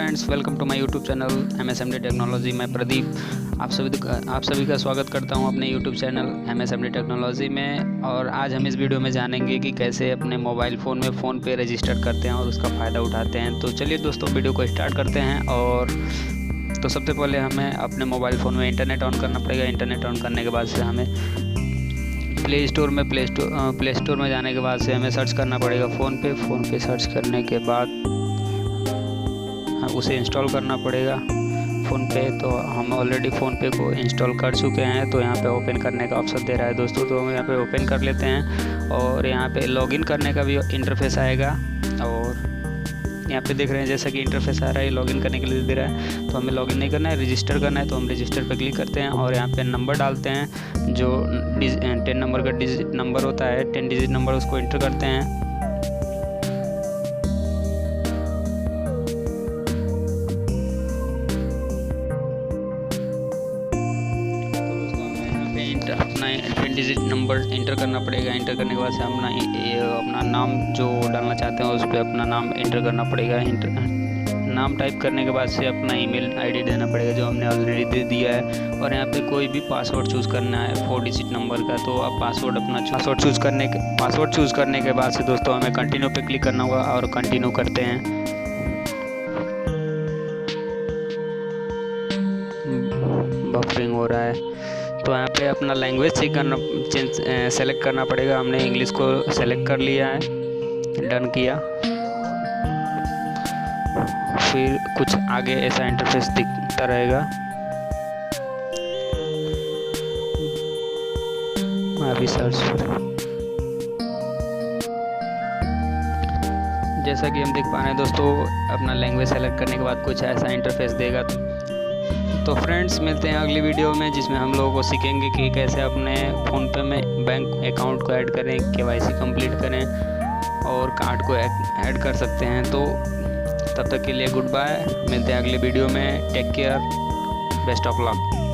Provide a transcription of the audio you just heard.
Friends, welcome to my YouTube channel Msmd technology. मैं प्रदीप आप सभी का स्वागत करता हूं अपने यूट्यूब चैनल Msmd टेक्नोलॉजी में। और आज हम इस वीडियो में जानेंगे कि कैसे अपने मोबाइल फ़ोन में फ़ोनपे रजिस्टर करते हैं और उसका फ़ायदा उठाते हैं। तो चलिए दोस्तों, वीडियो को स्टार्ट करते हैं। और तो सबसे पहले हमें अपने मोबाइल फ़ोन में इंटरनेट ऑन करना पड़ेगा। इंटरनेट ऑन करने के बाद से हमें प्ले स्टोर में जाने के बाद से हमें सर्च करना पड़ेगा फ़ोनपे सर्च करने के बाद उसे इंस्टॉल करना पड़ेगा फ़ोनपे। तो हम ऑलरेडी फ़ोनपे को इंस्टॉल कर चुके हैं, तो यहाँ पे ओपन करने का ऑप्शन दे रहा है दोस्तों। तो हम यहाँ पे ओपन कर लेते हैं और यहाँ पे लॉगिन करने का भी इंटरफेस आएगा। और यहाँ पे देख रहे हैं जैसा कि इंटरफेस आ रहा है, लॉगिन करने के लिए दे रहा है। तो हमें लॉगिन नहीं करना है, रजिस्टर करना है। तो हम रजिस्टर पर क्लिक करते हैं और यहाँ पे नंबर डालते हैं, जो 10 नंबर का डिजिट नंबर होता है, 10 डिजिट नंबर, उसको इंटर करते हैं। अपना 10 डिजिट नंबर इंटर करना पड़ेगा। इंटर करने के बाद से अपना नाम जो डालना चाहते हैं उस पर अपना नाम इंटर करना पड़ेगा। नाम टाइप करने के बाद से अपना ईमेल आईडी देना पड़ेगा, जो हमने ऑलरेडी दे दिया है। और यहाँ पे कोई भी पासवर्ड चूज़ करना है 4 डिजिट नंबर का। तो आप पासवर्ड चूज़ करने के बाद से दोस्तों हमें कंटिन्यू पे क्लिक करना होगा और कंटिन्यू करते हैं। बफरिंग हो रहा है, तो यहाँ पे अपना लैंग्वेज सेलेक्ट करना पड़ेगा। हमने इंग्लिश को सेलेक्ट कर लिया है, डन किया। फिर कुछ आगे ऐसा इंटरफेस दिखता रहेगा। अभी सर्च जैसा कि हम देख पा रहे हैं दोस्तों, अपना लैंग्वेज सेलेक्ट करने के बाद कुछ ऐसा इंटरफेस देगा। तो फ्रेंड्स, मिलते हैं अगली वीडियो में, जिसमें हम लोगों को सीखेंगे कि कैसे अपने फ़ोनपे में बैंक अकाउंट को ऐड करें, KYC कंप्लीट करें और कार्ड को ऐड कर सकते हैं। तो तब तक के लिए गुड बाय, मिलते हैं अगले वीडियो में। Take care, best of luck.